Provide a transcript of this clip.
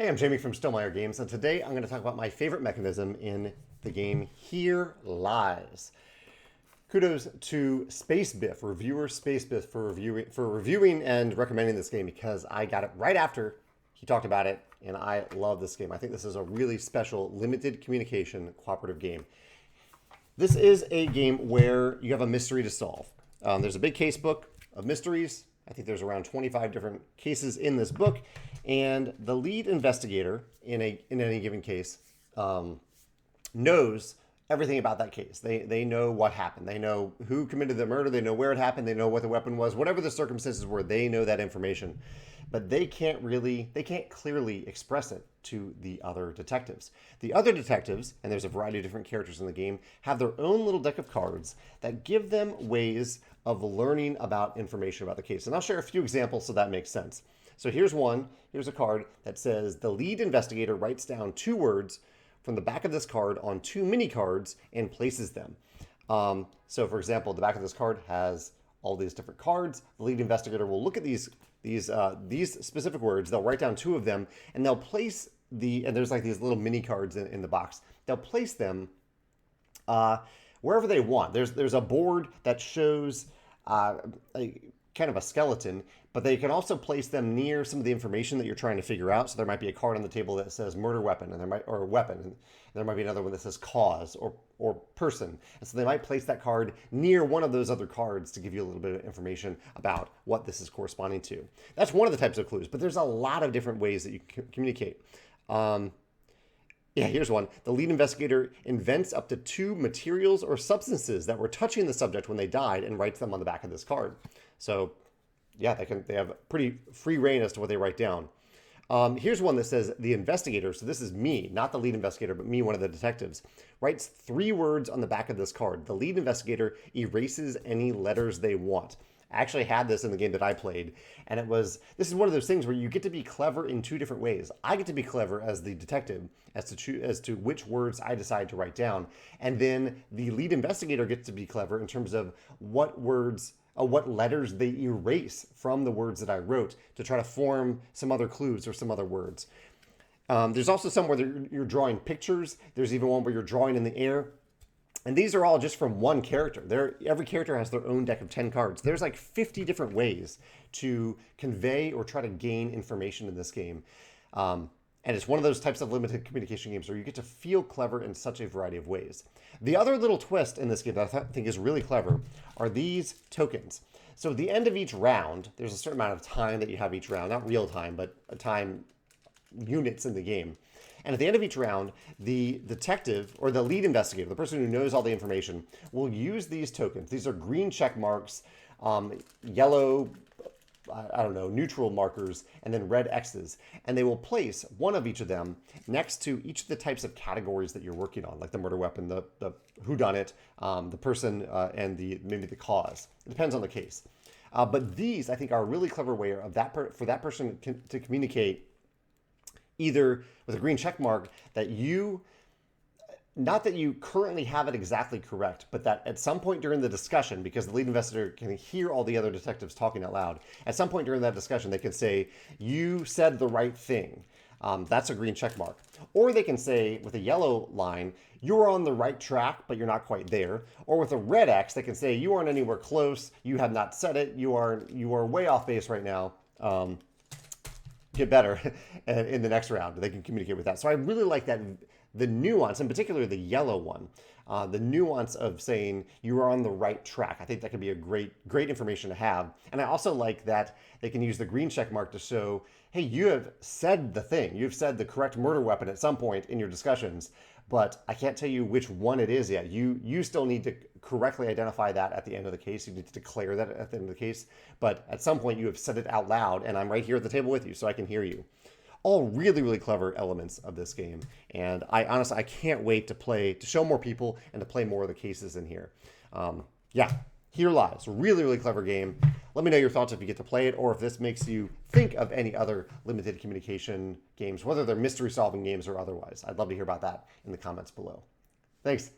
Hey, I'm Jamey from Stonemaier Games, and today I'm going to talk about my favorite mechanism in the game, Here Lies. Kudos to SpaceBiff, reviewer SpaceBiff, for reviewing and recommending this game because I got it right after he talked about it, and I love this game. I think this is a really special limited communication cooperative game. This is a game where you have a mystery to solve. There's a big case book of mysteries. I think there's around 25 different cases in this book, and the lead investigator in any given case knows everything about that case. They know what happened. They know who committed the murder. They know where it happened. They know what the weapon was. Whatever the circumstances were, they know that information. But they can't clearly express it to the other detectives. The other detectives, and there's a variety of different characters in the game, have their own little deck of cards that give them ways of learning about information about the case. And I'll share a few examples so that makes sense. So here's one. Here's a card that says the lead investigator writes down 2 words from the back of this card on 2 mini cards and places them. So for example, the back of this card has all these different cards. The lead investigator will look at these specific words. They'll write down 2 of them, and they'll place and there's like these little mini cards in the box. They'll place them wherever they want. There's a board that shows kind of a skeleton, but they can also place them near some of the information that you're trying to figure out. So there might be a card on the table that says murder weapon, or weapon, and there might be another one that says cause or person. And so they might place that card near one of those other cards to give you a little bit of information about what this is corresponding to. That's one of the types of clues, but there's a lot of different ways that you can communicate. Yeah, here's one. The lead investigator invents up to 2 materials or substances that were touching the subject when they died and writes them on the back of this card. So yeah, they have pretty free reign as to what they write down. Here's one that says the investigator, so this is me, not the lead investigator, but me, one of the detectives, writes 3 words on the back of this card. The lead investigator erases any letters they want. I actually had this in the game that I played, and this is one of those things where you get to be clever in 2 different ways. I get to be clever as the detective as to which words I decide to write down, and then the lead investigator gets to be clever in terms of what letters they erase from the words that I wrote to try to form some other clues or some other words. There's also some where you're drawing pictures. There's even one where you're drawing in the air. And these are all just from one character. Every character has their own deck of 10 cards. There's like 50 different ways to convey or try to gain information in this game. And it's one of those types of limited communication games where you get to feel clever in such a variety of ways. The other little twist in this game that I think is really clever are these tokens. So at the end of each round, there's a certain amount of time that you have each round, not real time, but time units in the game. And at the end of each round, the detective or the lead investigator, the person who knows all the information, will use these tokens. These are green check marks, yellow, neutral markers, and then red X's. And they will place one of each of them next to each of the types of categories that you're working on, like the murder weapon, the whodunit, the person, and maybe the cause. It depends on the case. But these, I think, are a really clever way for that person to communicate either with a green check mark that not that you currently have it exactly correct, but that at some point during the discussion, because the lead investigator can hear all the other detectives talking out loud, at some point during that discussion, they can say, you said the right thing. That's a green check mark. Or they can say, with a yellow line, you're on the right track, but you're not quite there. Or with a red X, they can say, you aren't anywhere close. You have not said it. You are way off base right now. Get better in the next round. They can communicate with that. So I really like that, the nuance, in particular the yellow one, the nuance of saying you are on the right track. I think that could be a great information to have. And I also like that they can use the green check mark to show, hey, you have said the thing. You've said the correct murder weapon at some point in your discussions, but I can't tell you which one it is yet. You still need to correctly identify that at the end of the case. You need to declare that at the end of the case. But at some point you have said it out loud, and I'm right here at the table with you, so I can hear you. All really, really clever elements of this game. And I can't wait to show more people and to play more of the cases in here. Here Lies. Really, really clever game. Let me know your thoughts if you get to play it, or if this makes you think of any other limited communication games, whether they're mystery solving games or otherwise. I'd love to hear about that in the comments below. Thanks.